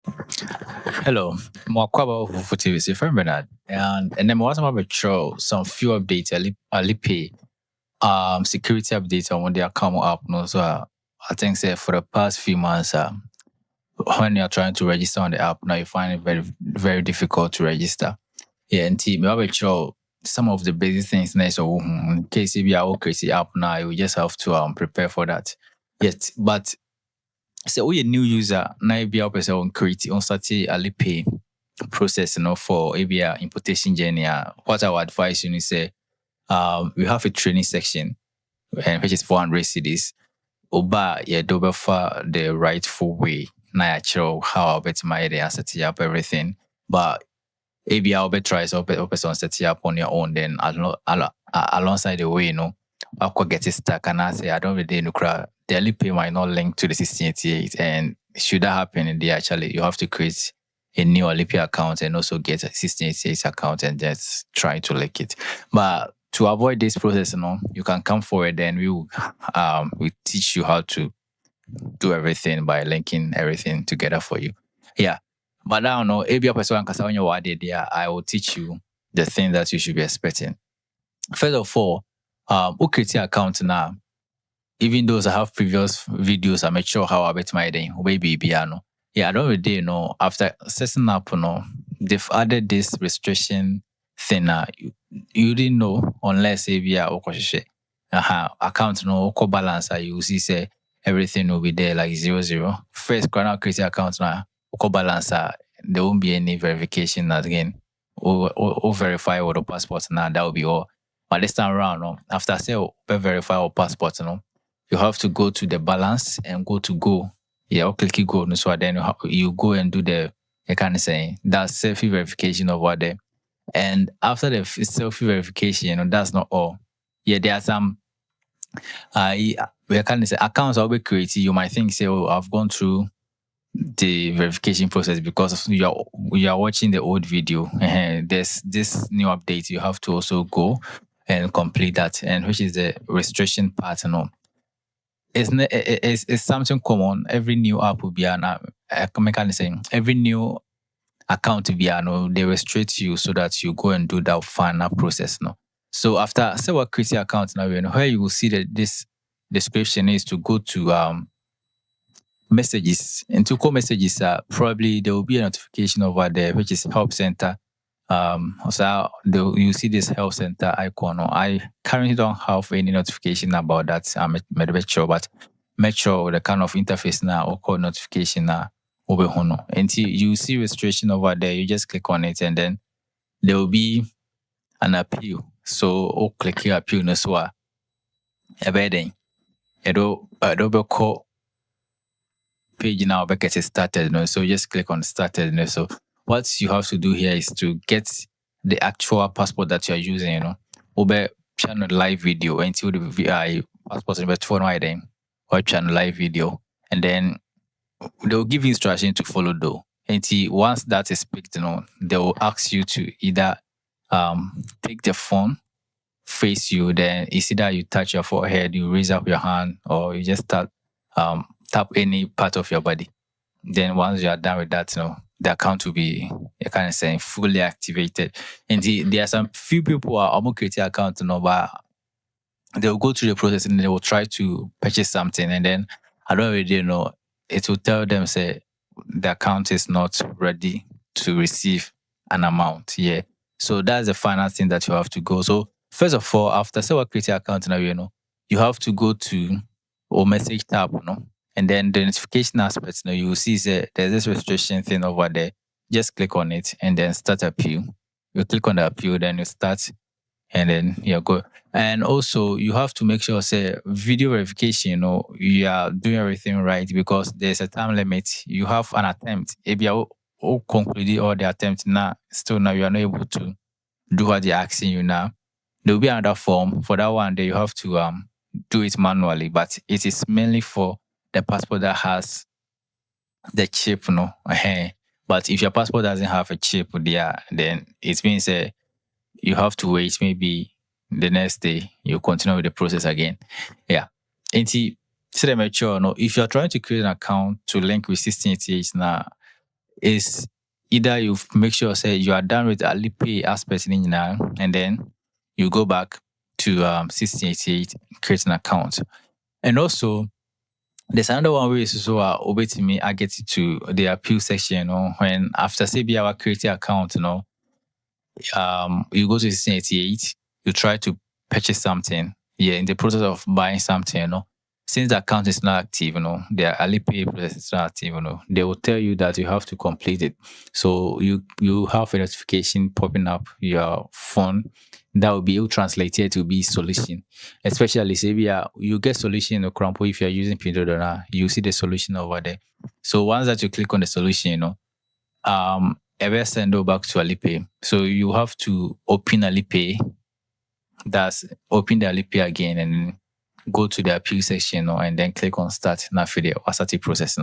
Hello, Mwakwaba Fofoofo TV, friend Bernard, and then what's about show some few updates, Alipay, security updates on when they are coming up. No, so I think say for the past few months, when you're trying to register on the app, now you find it very difficult to register. Yeah, and team, have a show some of the basic things. Now, so in case if you are crazy app now, you just have to prepare for that. Yet, but so we a new user now be able to create on start Alipay process, for ABI importation journey. What I would advise you is say we have a training section which is 400 cedis. Oba yeah double for the rightful way. Now actual how I bet my idea set up everything. But ABI will be tries or on set up on your own then alongside the way, I could get it stuck and I say I don't really know the Alipay might not link to the 1688, and should that happen in the actually you have to create a new Alipay account and also get a 1688 account and just try to link it. But to avoid this process, you can come forward and we teach you how to do everything by linking everything together for you. Yeah. But now no, ABI person can say what there, I will teach you the thing that you should be expecting. First of all, who create your account now? Even those I have previous videos, I make sure how I bet my day, baby piano. Yeah, I don't really know. After setting up, they've added this restriction thing. You didn't know unless ABI or account no balance. You see say everything will be there like 00. First, when create account now, balance, there won't be any verification again. Or verify with the passport now, that will be all. But this time around, after say verify our passport, you have to go to the balance and go to go. Yeah, or click go. So then you go and do the, I kind of say, that selfie verification over there. And after the selfie verification, that's not all. Yeah, there are some we can say accounts are always created. You might think, say, oh, I've gone through the verification process because you are watching the old video. There's this new update. You have to also go and complete that, and which is the registration part. It's something common. Every new app will be an mechanism. Every new account will be they restrict you so that you go and do that final process. No. So after say what create your account now, where you will see that this description is to go to messages. And to call messages, probably there will be a notification over there, which is help center. So you see this health center icon. I currently don't have any notification about that. I'm not sure, but make sure the kind of interface now or call notification now over hono. Until you see registration over there, you just click on it and then there will be an appeal. So click here appeal no so then it'll be call page now get it started. So just click on started. So what you have to do here is to get the actual passport that you're using, over channel live video until the passport is for then or channel live video. And then they'll give you instruction to follow though. Until once that is picked, they will ask you to either take the phone, face you, then it's either you touch your forehead, you raise up your hand, or you just tap any part of your body. Then once you are done with that, the account will be, you kind of saying, fully activated. And there are some few people who are almost creating account, but they'll go through the process and they will try to purchase something. And then I don't really know, it will tell them, say, the account is not ready to receive an amount. Yeah. So that's the final thing that you have to go. So first of all, after say what creating account now, you have to go to or message tab, and then the notification aspect, you will see there's this registration thing over there. Just click on it and then start appeal. You click on the appeal, then you start, and then you go. And also, you have to make sure, say, video verification, you are doing everything right because there's a time limit. You have an attempt. If you concluded all the attempt now, still now you are not able to do what they're asking you now. There will be another form. For that one, day you have to do it manually, but it is mainly for the passport that has the chip, But if your passport doesn't have a chip there, then it means you have to wait maybe the next day, you continue with the process again. Yeah. And see, make sure, if you're trying to create an account to link with 1688 now, is either you make sure say you are done with Alipay aspect in now, and then you go back to 1688, create an account. And also there's another one where is so over to me, I get it to the appeal section, when after say be our create account, you go to 1688, you try to purchase something. Yeah, in the process of buying something, since the account is not active, the Alipay process is not active, they will tell you that you have to complete it. So you have a notification popping up your phone that will be translated to be solution. Especially say you get solution in the Crampo if you're using Pindodo, you see the solution over there. So once that you click on the solution, ever send it back to Alipay. So you have to open Alipay. That's open the Alipay again and go to the appeal section, and then click on start now for the start process.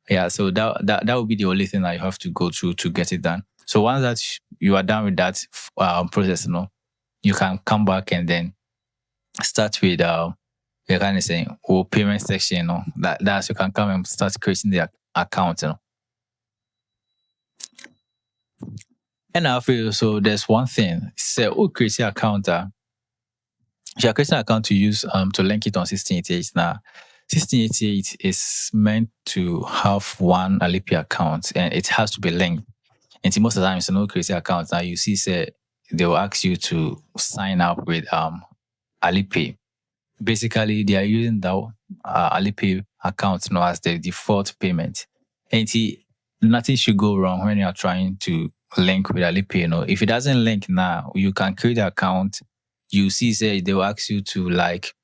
Yeah, so that will be the only thing that you have to go through to get it done. So once that you are done with that process, you can come back and then start with you're kind of saying payment section, that's you can come and start creating the account, And I feel so there's one thing. Say create an account. If you're creating an account to use to link it on 1688 now. 1688 is meant to have one Alipay account and it has to be linked. And most of the time it's no creating account. Now you see say they will ask you to sign up with Alipay. Basically they are using that Alipay account now as the default payment. And nothing should go wrong when you are trying to link with Alipay. If it doesn't link now, you can create an account. You see, say they will ask you to like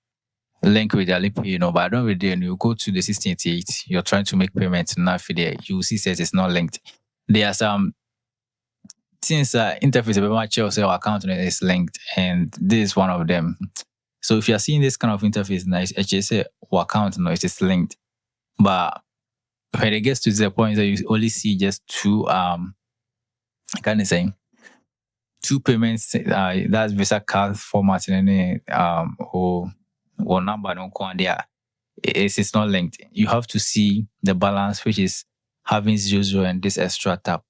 link with Alipay, but I don't really. You go to the 1688, you're trying to make payments now for there. You see, says it's not linked. There are some things interface very much say our account is linked, and this is one of them. So if you're seeing this kind of interface, now it's actually say our account it is linked, but when it gets to the point that you only see just two kind of saying two payments, that's Visa card format and any or number don't go on there. It's not linked. You have to see the balance, which is having 00 and this extra tab,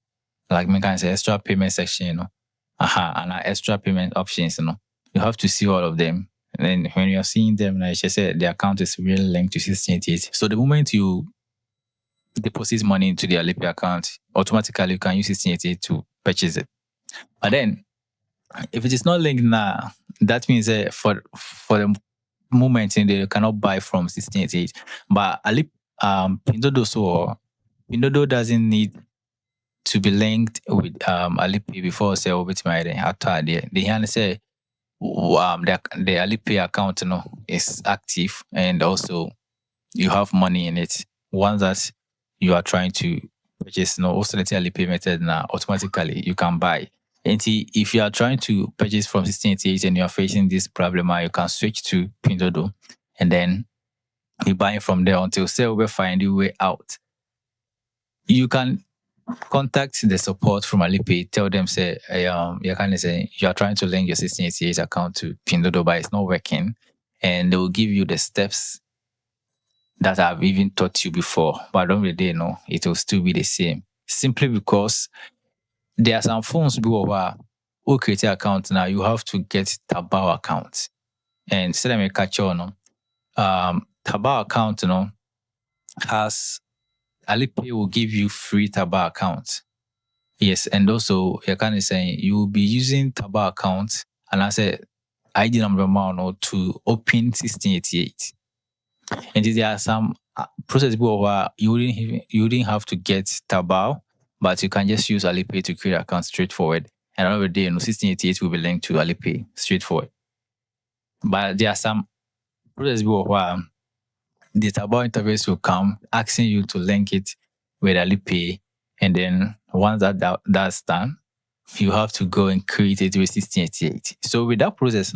like me can say extra payment section, and extra payment options, You have to see all of them. And then when you're seeing them, like I just said, the account is really linked to 1688. So the moment you deposit money into the Alipay account, automatically you can use 1688 to purchase it. But then, if it is not linked now, that means for the moment they cannot buy from 1688. But Pindodo doesn't need to be linked with Alipay before say over to my after they can say the Alipay account is active and also you have money in it. Once that you are trying to purchase also the Alipay method now, automatically you can buy. And if you are trying to purchase from 1688 and you're facing this problem, you can switch to Pindodo and then you buy from there until say we find your way out. You can contact the support from Alipay, tell them say you kind of say you are trying to link your 1688 account to Pindodo, but it's not working, and they will give you the steps that I've even taught you before. But I don't really know it will still be the same, simply because there are some phones who create an account now. You have to get Tabao account, and instead of me catch on, Tabao account, has Alipay will give you free Tabao account. Yes, and also you can say you will be using Tabao account, and I said ID number to open 1688. And there are some process where you wouldn't have to get Tabao, but you can just use Alipay to create an account straightforward. And another day, 1688 will be linked to Alipay straightforward. But there are some process where the Tabao interface will come asking you to link it with Alipay, and then once that's done, you have to go and create it with 1688. So with that process,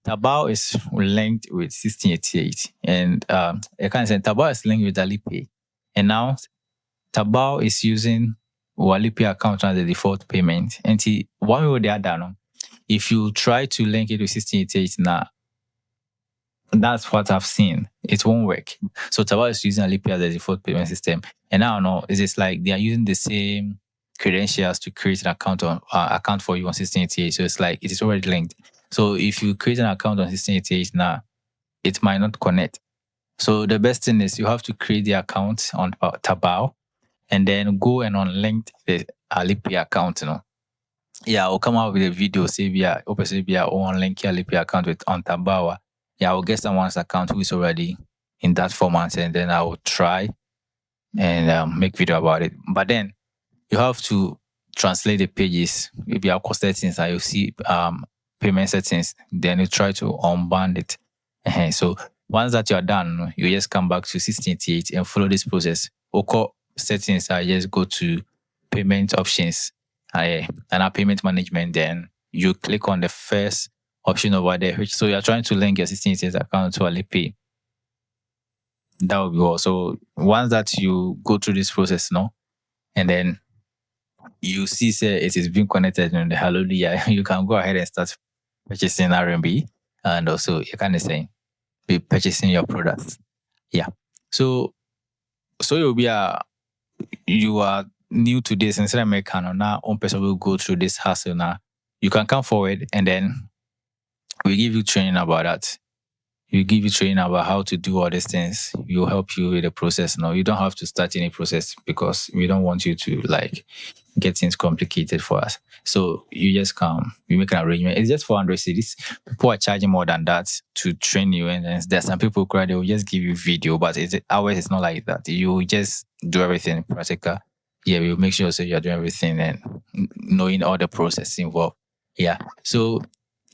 Tabao is linked with 1688, and I can say Tabao is linked with Alipay, and now Tabao is using Alipay account as the default payment. And one way or the other, if you try to link it with 1688 now, That's what I've seen. It won't work. So Tabao is using Alipay as the default payment system, and I don't know. It's just like they are using the same credentials to create an account for you on 1688. So it's like it is already linked. So if you create an account on 1688 now, it might not connect. So the best thing is you have to create the account on Tabao and then go and unlink the Alipay account. Yeah, I'll come out with a video, say via or unlink your Alipay account with on Tabao. Yeah, I'll get someone's account who is already in that format, and then I will try and make video about it. But then you have to translate the pages. Maybe I'll cost settings and you see payment settings. Then you try to unband it. So once that you're done, you just come back to 1688 and follow this process. Oko settings, I just go to payment options and our payment management. Then you click on the first option over there. So you're trying to link your 1688 account to Alipay. That will be all. So once that you go through this process, and then you see say it is being connected in the Hallelujah, you can go ahead and start purchasing R&B, and also you can say be purchasing your products. Yeah. So you are new to this instead of American now one person will go through this hassle now. You can come forward and then we give you training about that. We give you training about how to do all these things. We'll help you with the process. No, you don't have to start any process because we don't want you to like get things complicated for us. So you just come, we make an arrangement. It's just 400 cities. People are charging more than that to train you. And then there's some people who they will just give you video, but ours is not like that. You just do everything practical. Yeah, we'll make sure so you're doing everything and knowing all the process involved. Yeah. So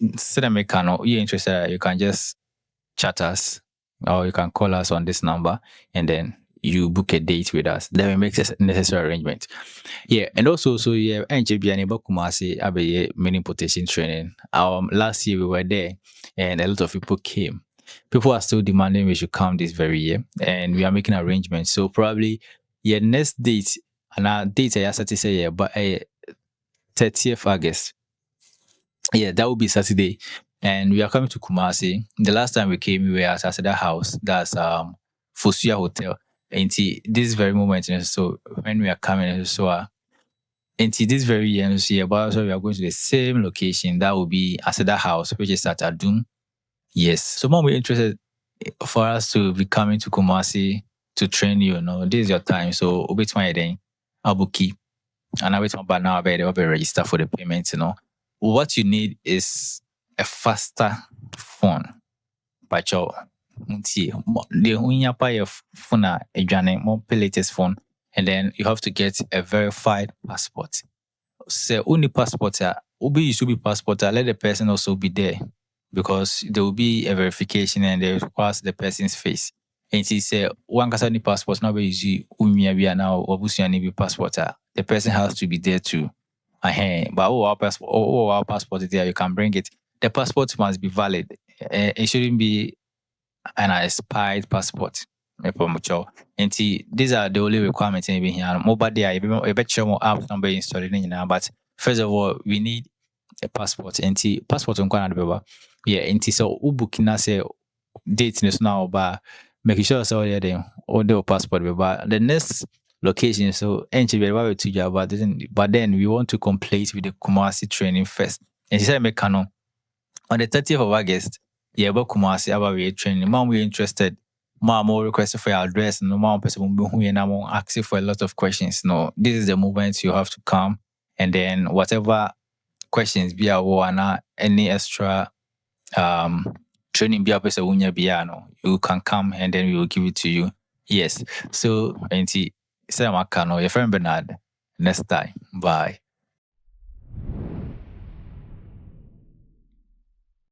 instead of you're interested, you can just chat us or you can call us on this number and then you book a date with us. Then we make the necessary arrangement. Yeah, and also so yeah, NJB and Kumasi Abe mini importation training. Last year we were there and a lot of people came. People are still demanding we should come this very year and we are making arrangements. So probably next date and our date I started say yeah, but 30th August. Yeah, that will be Saturday. And we are coming to Kumasi. The last time we came, we were at Asada House. That's Fosuya Hotel. And this very moment, so when we are coming, so this very year, but also we are going to the same location. That will be Asada House, which is at Adum. Yes. So, mom, we're interested for us to be coming to Kumasi to train you. This is your time. So, wait my day. I'll book you. And I wait my now. I'll be register for the payment. What you need is a faster phone. But the phone a more latest phone, and then you have to get a verified passport. So only passport you should be passport, let the person also be there because there will be a verification and they requires the person's face. And she said one can passport now be now or passport. The person has to be there too. But our passport is there, you can bring it. The passport must be valid. It shouldn't be an expired passport. And these are the only requirements in here. Mobile there, a better more apps number installed in now. But first of all, we need a passport. And passport on Canada. Yeah, and so Ubukina say dates now, but making sure so yeah, all the passport. But the next location, so but then we want to complete with the Kumasi training first. And she said, Mekano on the 30th of August, yeah, but Kumasi about training. Mom, we're interested. Mom, more requested for your address. No, mom, person who and I'm asking for a lot of questions. No, this is the moment you have to come, and then whatever questions be a any extra training be a person you can come and then we will give it to you. Yes. So, say your friend Bernard. Next time. Bye.